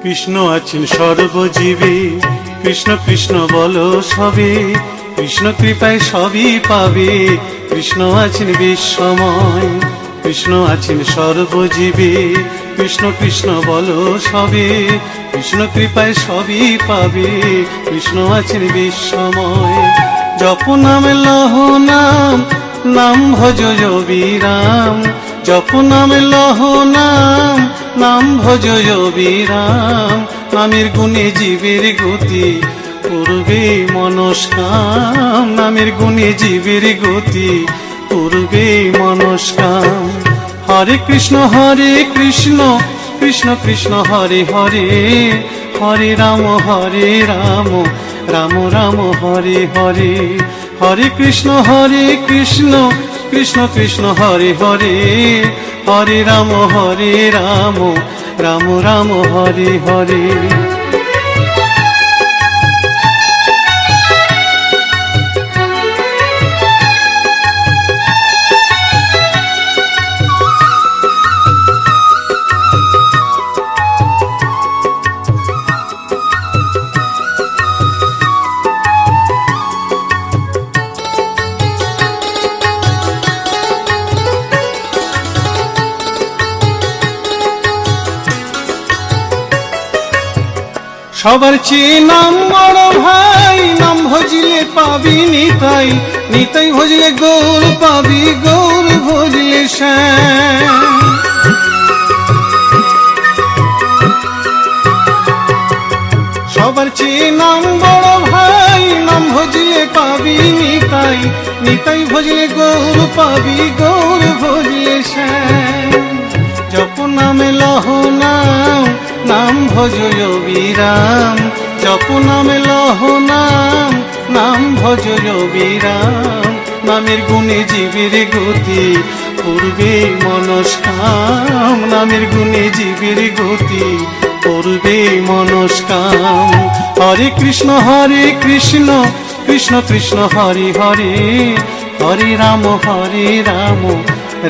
কৃষ্ণ আছেন সর্বজীবে, কৃষ্ণ কৃষ্ণ বলো সবে, কৃষ্ণ কৃপায় সবই পাবে। কৃষ্ণ আছেন বিশ্বময়, কৃষ্ণ আছেন সর্বজীবে, কৃষ্ণ কৃষ্ণ বলো সবে, কৃষ্ণ কৃপায় সবই পাবে। কৃষ্ণ আছেন বিশ্বময়। জপ নাম লহ নাম, নাম ভজ বিরাম। জপ নাম লহ নাম, নাম ভজ বিরাম। নামের গুণে জীবের গতি, পূর্বে মনস্কাম। নামের গুণে জীবের গতি, পূর্বে মনস্কাম। হরে কৃষ্ণ কৃষ্ণ কৃষ্ণ হরে হরে, হরে রাম রাম রাম হরে হরে। হরে কৃষ্ণ কৃষ্ণ কৃষ্ণ হরে হরে, হরে রাম রাম রাম হরে হরে। সবার চেয়ে নাম বড় ভাই, নাম ভজিলে পাবি নিতাই, নিতাই ভজলে গৌর পাবি, গৌর ভজলে শ্যাম। সবার চেয়ে নাম বড় ভাই, নাম ভজিলে পাবি নিতাই, নিতাই ভজলে গৌর পাবি, গৌর ভজলে শ্যাম। জপ নামে লহ নাম, নাম ভজ বিরাম। জপ নামে লহ নাম, নাম ভজ বিরাম। নামের গুণে জীবের গতি, পূর্বে মনস্কাম। নামের গুণে জীবের গতি, পূর্বে মনস্কাম। হরে কৃষ্ণ কৃষ্ণ কৃষ্ণ হরে হরে, হরে রাম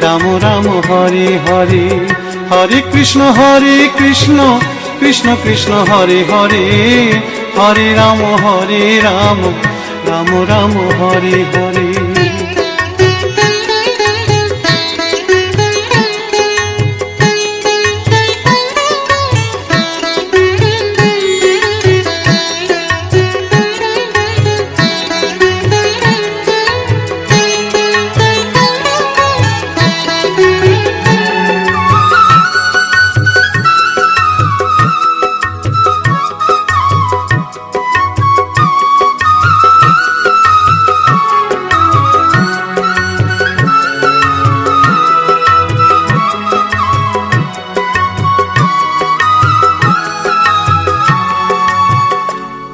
রাম রাম হরে হরে। হরে কৃষ্ণ কৃষ্ণ কৃষ্ণ হরে হরে, হরে রাম রাম রাম হরে হরে।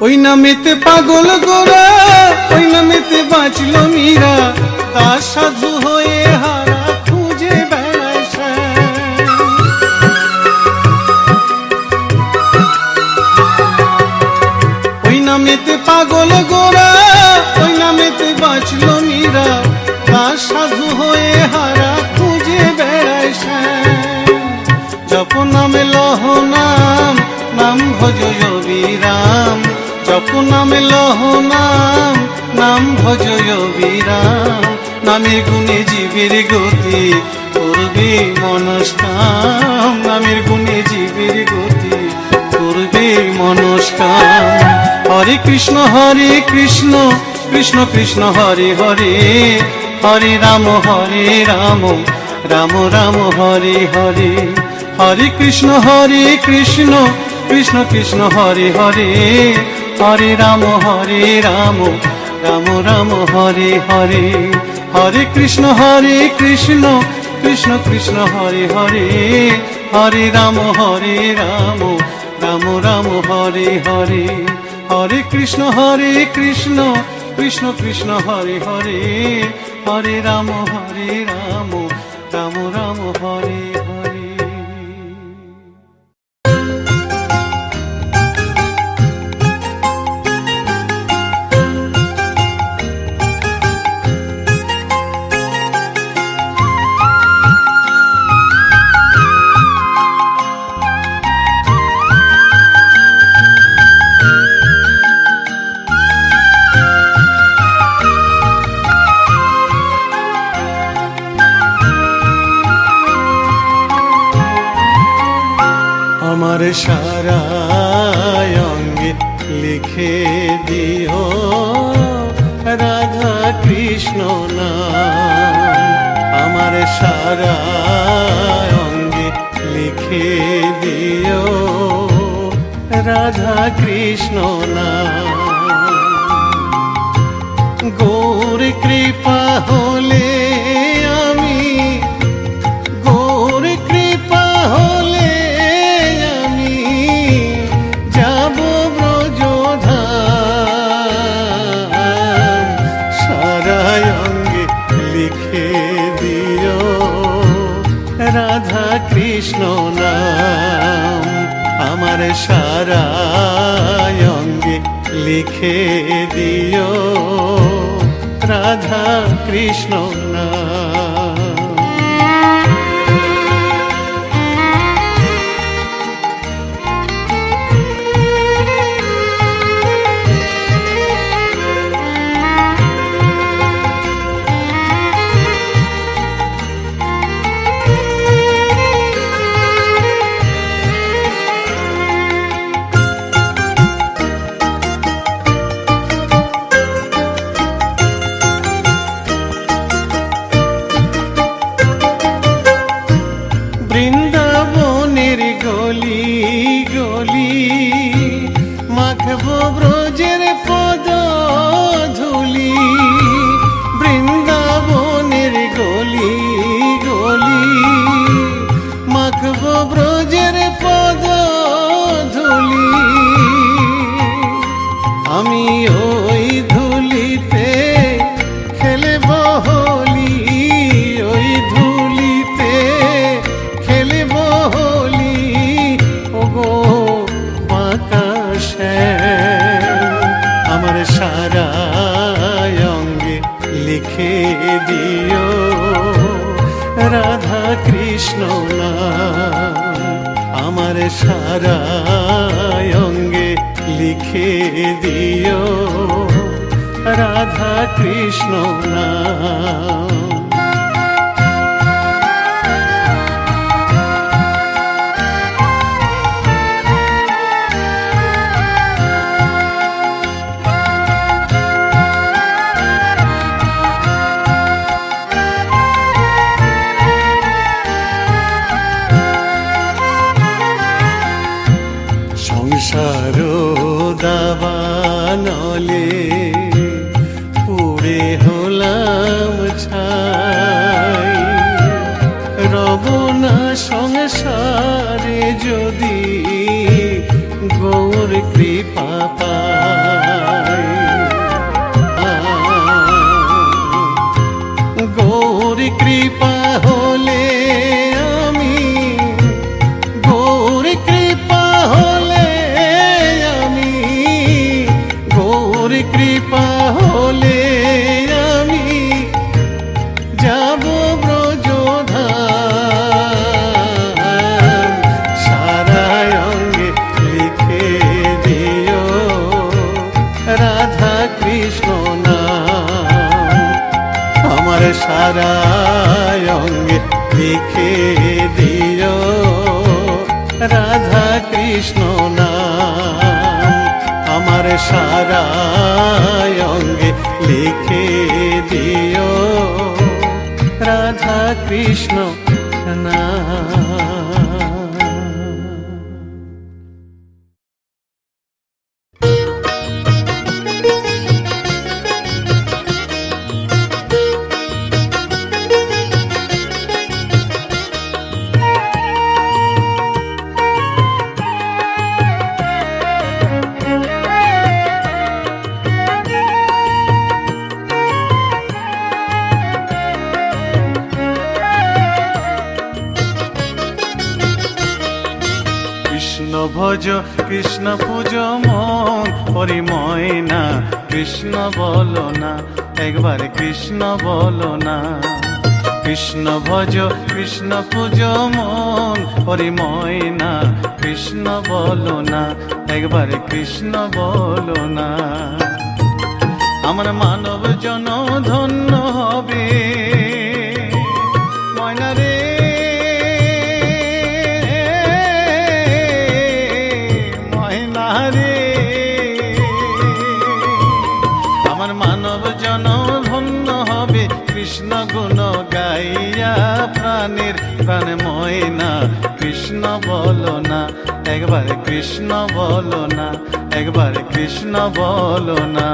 ওই নামেতে পাগল গোরা, ওই নামেতে বাঁচল মীরা। দাস সাধু হয়ে হারা খুঁজে বেড়ায় শ্যাম। ওই নামেতে পাগল গোরা, ওই নামেতে বাঁচল মীরা। দাস সাধু হয়ে হারা খুঁজে বেড়ায় শ্যাম। জপ নামে লহ নাম, নাম ভজ বিরাম। জপ নামে লহ নাম, নাম ভজ বিরাম। নামের গুণে জীবের গতি, পূর্বে মনস্কাম। নামের গুণে জীবের গতি, পূর্বে মনস্কাম। হরে কৃষ্ণ কৃষ্ণ কৃষ্ণ হরে হরে, হরে রাম রাম রাম হরে হরে। হরে কৃষ্ণ কৃষ্ণ কৃষ্ণ হরে হরে, হরে রাম রাম রাম হরে হরে। হরে কৃষ্ণ কৃষ্ণ কৃষ্ণ হরে হরে, হরে রাম রাম রাম হরে হরে। হরে কৃষ্ণ কৃষ্ণ কৃষ্ণ হরে হরে, হরে রাম রাম রাম হরে হরে। সারা অঙ্গে লিখে দিও রাধা কৃষ্ণ নাম। আমার সারা অঙ্গে লিখে দিও রাধা কৃষ্ণ নাম। গৌর কৃপা হলে আমি, গৌর কৃপা হলে আমি যাব ব্রজধাম। সারা অঙ্গে লিখে দিও রাধা কৃষ্ণ নাম। আমার সারা অঙ্গে লিখে দিও রাধা কৃষ্ণ নাম। বৃন্দাবনের গলি গলি মাখবো ব্রজের পদ ধুলি। বৃন্দাবনের গলি গলি মাখবো ব্রজের পদ ধুলি। আমি ওই ধুলিতে খেলব হোলি, ওই ধুলিতে খেলব হোলি। ওগো বাঁকা শ্যাম, আমার সারা অঙ্গে লিখে দিও রাধা কৃষ্ণ নাম। আমার সারা অঙ্গে লিখে দিও রাধা কৃষ্ণ নাম। সংসার দাবানলে পুড়ে হলাম ছাই। রব না সংসারে যদি গৌর কৃপা পাই। গৌর কৃপা হলে আমি, গৌর কৃপা হলে আমি, গৌর কৃপা হলে আমি যাব ব্রজধাম। সারা অঙ্গে লিখে দিও রাধা কৃষ্ণ নাম। আমার সারা অঙ্গে লিখে দিও রাধা কৃষ্ণ নাম। আমার সারা অঙ্গে লিখে দিও রাধা কৃষ্ণ নাম। ভজ কৃষ্ণ পূজ মন পরিময় না। কৃষ্ণ বলো না, একবার কৃষ্ণ বলো না। কৃষ্ণ ভজ কৃষ্ণ পূজ মন পরিময় না। কৃষ্ণ বলো না, একবার কৃষ্ণ বলো না। আমার মানব জন ধন্য হবে ময়না রে। কৃষ্ণ গুণ গাইয়া প্রাণের প্রাণ ময়না কৃষ্ণ বলো না, একবার কৃষ্ণ বলো না, একবার কৃষ্ণ বলো না।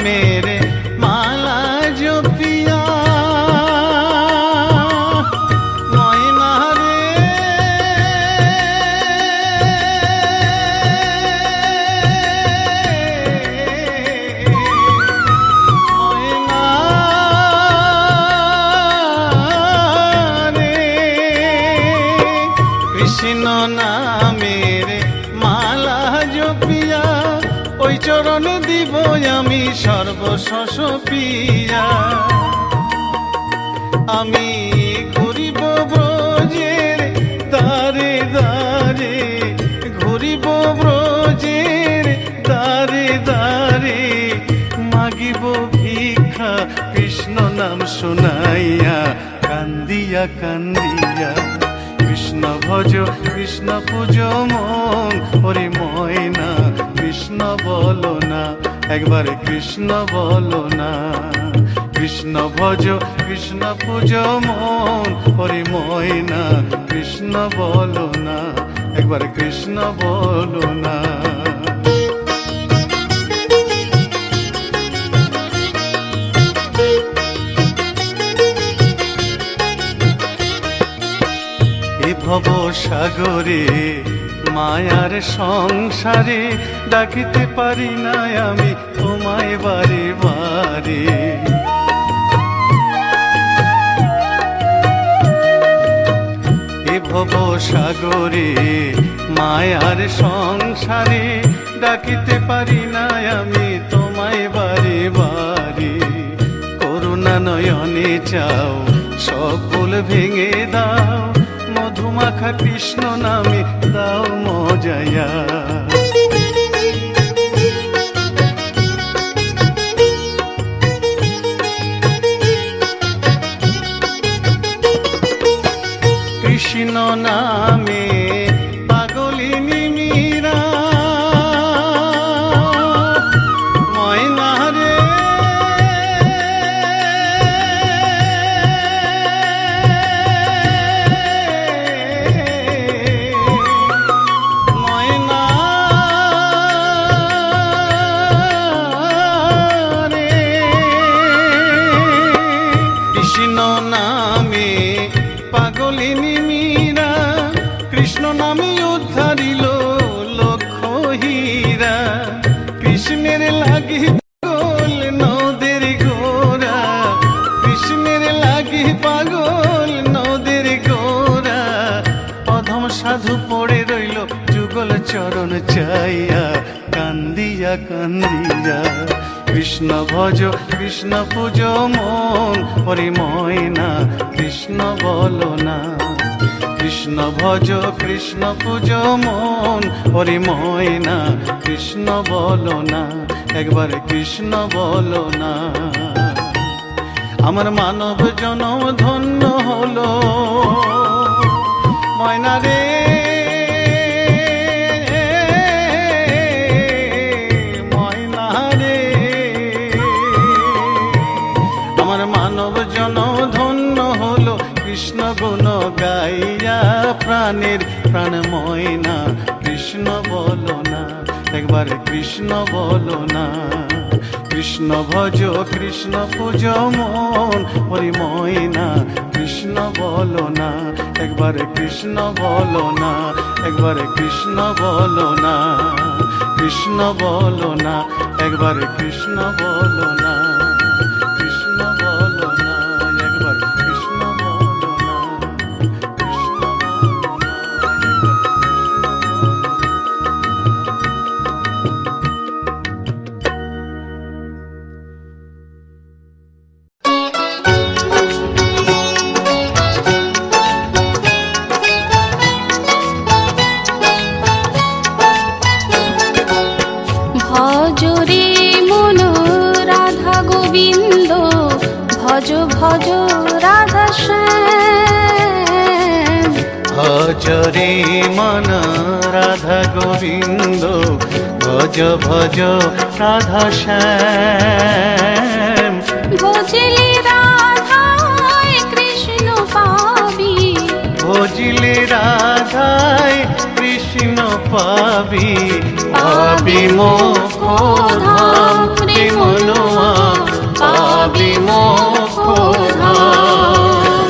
মেরে মালা জপিয়া ময়না রে, ময়না রে, কৃষ্ণ নামের মালা জপিয়া ওই চরণ দিব আমি সর্বশস পিয়া। আমি ঘুরিব ব্রজের দ্বারে দ্বারে, ঘুরিব ব্রজের দ্বারে দ্বারে, মাগিব ভিক্ষা কৃষ্ণ নাম শুনাইয়া, কান্দিয়া কান্দিয়া। কৃষ্ণ ভজ কৃষ্ণ পূজ মন হরি ময়না কৃষ্ণ বলো না, একবার কৃষ্ণ বলো না। কৃষ্ণ ভজ কৃষ্ণ পূজ মন হরি ময়না কৃষ্ণ বলো না, একবার কৃষ্ণ বলো না। ভব সাগরে মায়ার সংসারে ডাকিতে পারি না আমি তোমায় বারে বারে। এ ভব সাগরে মায়ার সংসারে ডাকিতে পারি না আমি তোমায় বারে বারে। করুণা নয়নে চাও সকল ভেঙে দাও, মধুমাখা কৃষ্ণ নামে দাও মজায়া। কৃষ্ণ নামে পাগলিনী মীরা ময়না রে, ময়না রে, কৃষ্ণ নামে পাগলিনী মীরা, কৃষ্ণ নামে উদ্ধারিল লক্ষ হীরা। কৃষ্ণের লাগি পাগল নদের গোরা, কৃষ্ণের লাগি পাগল নদের গোরা। অধম সাধু পড়ে রইল যুগল চরণ চাইয়া, কান্দিয়া কান্দিয়া। কৃষ্ণ ভজ কৃষ্ণ পূজ মন হরি ময়না কৃষ্ণ বলো না। কৃষ্ণ ভজ কৃষ্ণ পূজ মন হরি ময়না কৃষ্ণ বলো না, একবার কৃষ্ণ বলো না। আমার মানব জনম ধন্য হলো ময়না রে, ময়না রে। আমার মানব জনম ধন্য হলো কৃষ্ণ গুণ গাইয়া প্রাণের প্রাণ ময়না কৃষ্ণ বলো না, একবার কৃষ্ণ বলো না। কৃষ্ণ ভজ কৃষ্ণ পূজ মন হরি ময়না কৃষ্ণ বলো না, একবার কৃষ্ণ বলো না, একবার কৃষ্ণ বলো না। কৃষ্ণ বলো না, একবার কৃষ্ণ বলো না। কৃষ্ণ বলো না, একবার কৃষ্ণ বলো না। কৃষ্ণ বলো না, একবার ভজ রাধা শ্যাম। ভজ রে মন রাধা গোবিন্দ, ভজ ভজ রাধা শ্যাম। ভজলে রাধায় কৃষ্ণ পাবি, ভজিলে রাধায় কৃষ্ণ পাবি, পাবি মোক্ষ ধাম রে মনোয়া, পাবি মোক্ষ ধাম।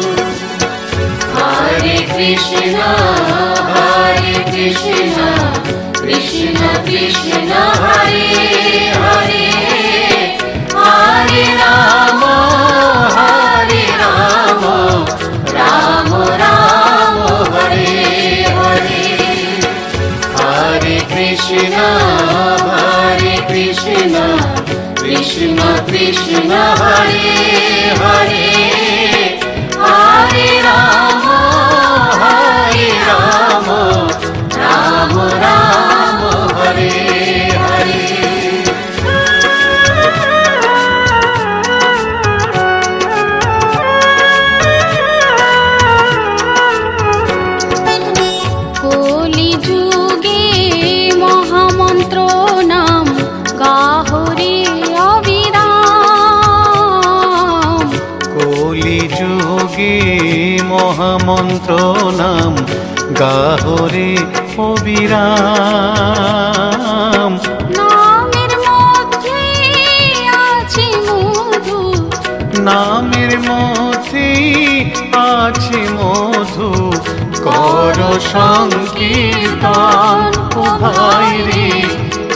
হরে কৃষ্ণ হরে কৃষ্ণ কৃষ্ণ কৃষ্ণ হরে হরে, হরে রাম রাম রাম হরে হরে। হরে কৃষ্ণ কৃষ্ণ কৃষ্ণ হরে হরে, হরে রাম রাম রাম হরে হরে। কলি যুগে মহামন্ত্র নাম গাহরে অবিরাম। কলি যুগে মহামন্ত্র নাম গাহরে অবিরাম। নামের মধ্যে আছে মধু, নামের মধ্যে আছে মধু, কর সংকীর্তন ও ভাই রে,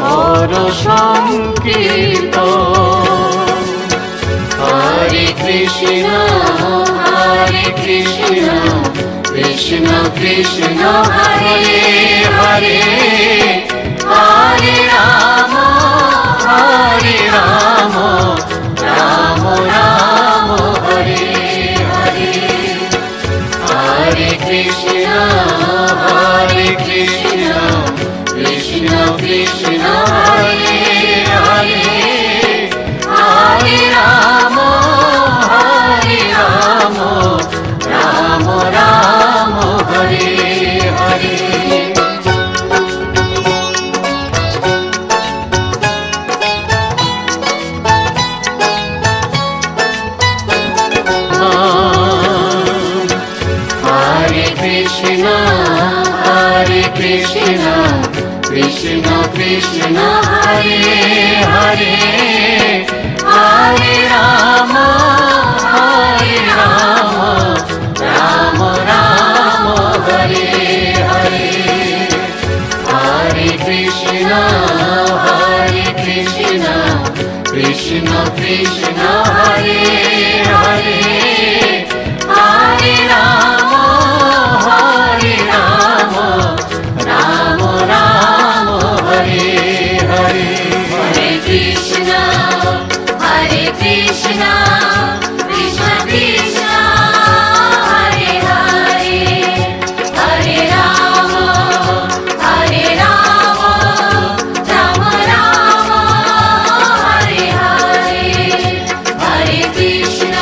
কর সংকীর্তন। হরে কৃষ্ণ কৃষ্ণ কৃষ্ণ হরে হরে, হরে রাম রাম রাম হরে হরে। হরে কৃষ্ণ কৃষ্ণ কৃষ্ণ হরে হরে, হরে রাম রাম রাম হরে হরে। হরে কৃষ্ণ কৃষ্ণ কৃষ্ণ হরে হরে, হরে রাম রাম রাম হরে হরে। হরে কৃষ্ণ কৃষ্ণ কৃষ্ণ হরে হরে, হরে রাম রাম রাম হরে হরে। হরে কৃষ্ণ কৃষ্ণ কৃষ্ণ হরে হরে, হরে রাম রাম রাম হরে হরে। হরে কৃষ্ণ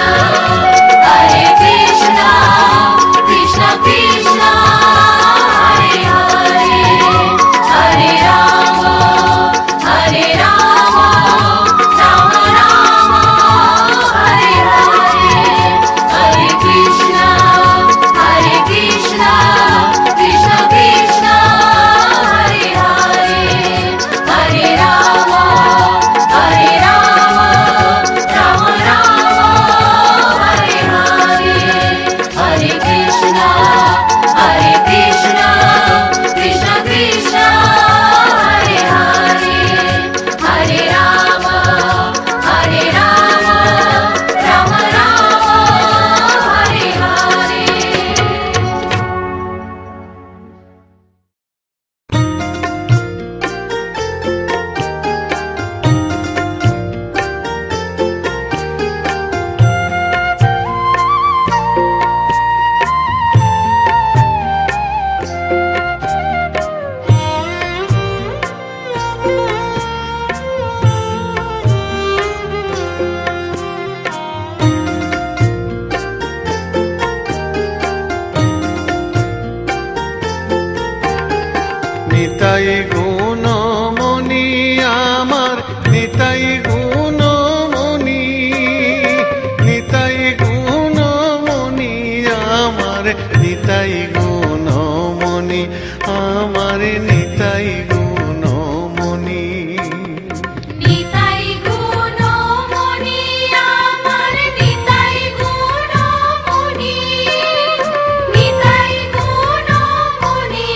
নিতাই গুণমণি আমার নিতাই গুণমণি, নিতাই গুণমণি আমার নিতাই গুণমণি, আমার নিতাই গুণমণি। নিতাই গুণমণি আমার নিতাই গুণমণি, নিতাই গুণমণি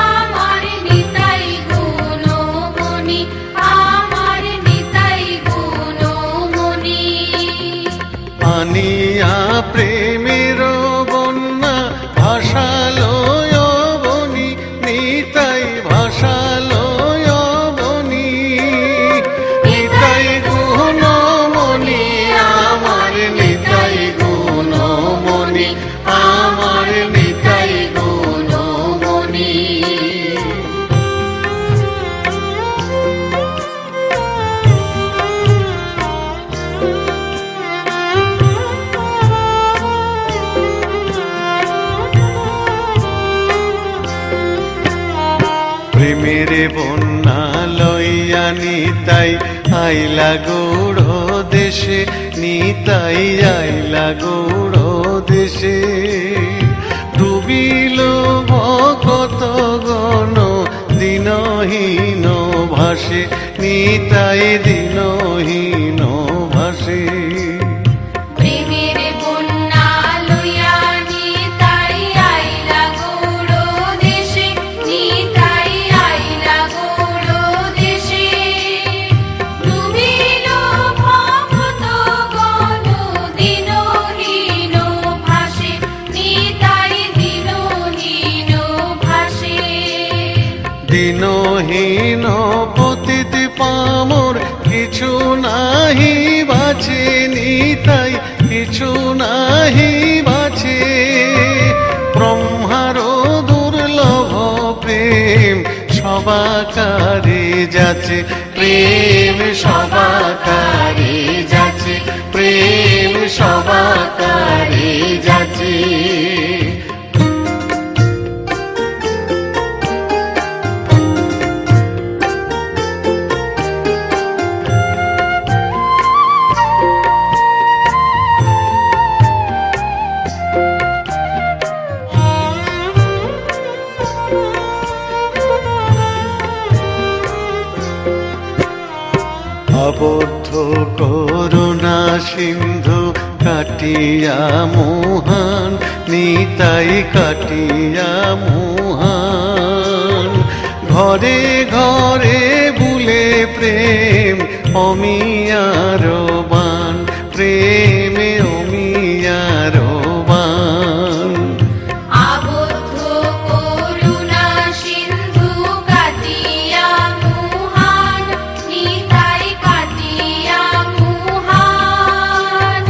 আমার নিতাই গুণমণি, আমার নিতাই গুণমণি। আনিয়া প্রেমের বন্যা ভাষালয় বনি, নিতাই ভাষালয় বনি, নিতাই গুণমণি আমার নিতাই গুণমণি, আমার নিতাই গুণমণি। প্রেমের বন্যা লইয়া নিতাই আইলা গৌড় দেশে, নিতাই আইলা গৌড় দেশে। ডুবিল ভকত গণ দিনহীন ভাসে, নিতাই দিনহীন ভাসে। প্রেমের বন্যা লইয়া নিতাই আইলা গৌড় দেশে, নিতাই আইলা গৌড় দেশে। ডুবিল ভক্ত গণ দিনহীন ভাসে, নিতাই দিনহীন ভাসে। দিনহীন পতিত পামর কিছু নাহি বাছে, নিতাই কিছু নাহি বাছে। ব্রহ্মার দুর্লভ প্রেম সবাকারে যাচ্ছে, প্রেম সবাকারে যাচ্ছে, প্রেম সবাকারে যাচ্ছে। আবদ্ধ করুণা সিন্ধু কাটিয়া মোহন, নিতাই কাটিয়া মোহন। ঘরে ঘরে বুলে প্রেম অমিয়ার বান, প্রেমে অমিয়ার বান। আবদ্ধ করুণা সিন্ধু কাটিয়া মুহান, নিতাই কাটিয়া মুহান।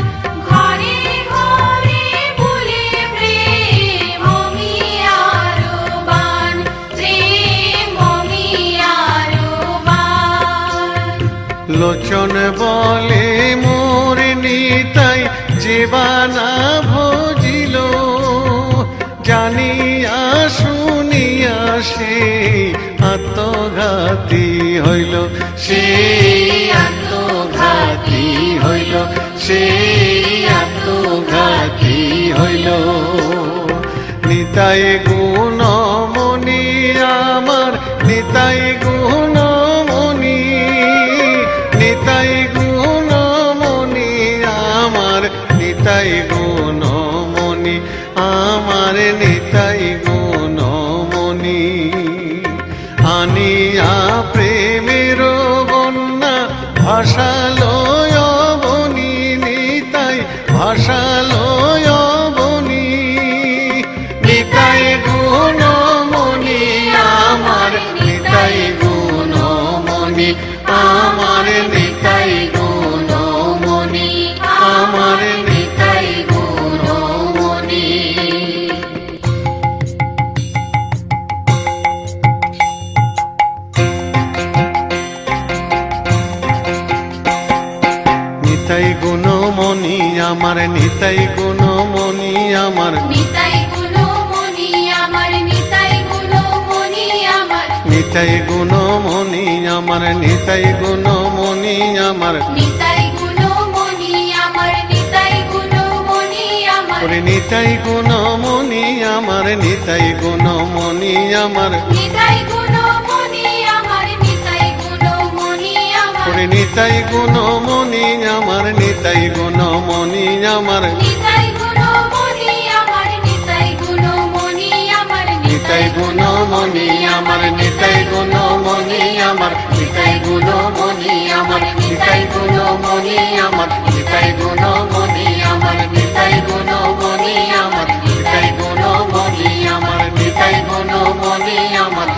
ঘরে ঘরে বলে প্রেম অমিয়ার বান, প্রেম অমিয়ার বান। লোচন বলে মোর নিতাই জীবানা ভজিল, জানিয়া শুনিয়া সে আত্মঘাতী হইল, সেই আত্মঘাতী হইল, সেই আত্মঘাতী হইল। নিতাই গুণমণি আমার নিতাই গুণমণি, নিতাই গুণমণি আমার নিতাই গুণমণি, আমার নিতাই গুণমণি। আনিয়া প্রেমের বন্যা ভাষালয় বনি, নিতাই ভাষালয় বনি, নিতাই গুণমণি আমার নিতাই গুণমণি, আমার নিতাই গুণমণি, আমার নিতাই গুণমণি। নিতাই গুণমণি আমার নিতাই গুণমণি, আমার নিতাই গুণমণি আমার নিতাই গুণমণি আমার নিতাই গুণমণি আমার, নিতাই গুণমণি আমার, নিতাই গুণমণি আমার, নিতাই গুণমণি আমার, ওরে নিতাই গুণমণি আমার, নিতাই গুণমণি আমার, নিতাই গুণমণি আমার, নিতাই গুণমণি আমার, ওরে নিতাই গুণমণি আমার, নিতাই গুণমণি আমার, নিতাই গুণমণি আমার, নিতাই গুণমণি আমার, নিতাই গুণমণি আমার, নিতাই গুণমণি আমার, নিতাই গুণমণি আমার, নিতাই গুণমণি আমার, নিতাই গুণমণি আমার, নিতাই গুণমণি আমার, নিতাই গুণমণি আমার, নিতাই গুণমণি আমার।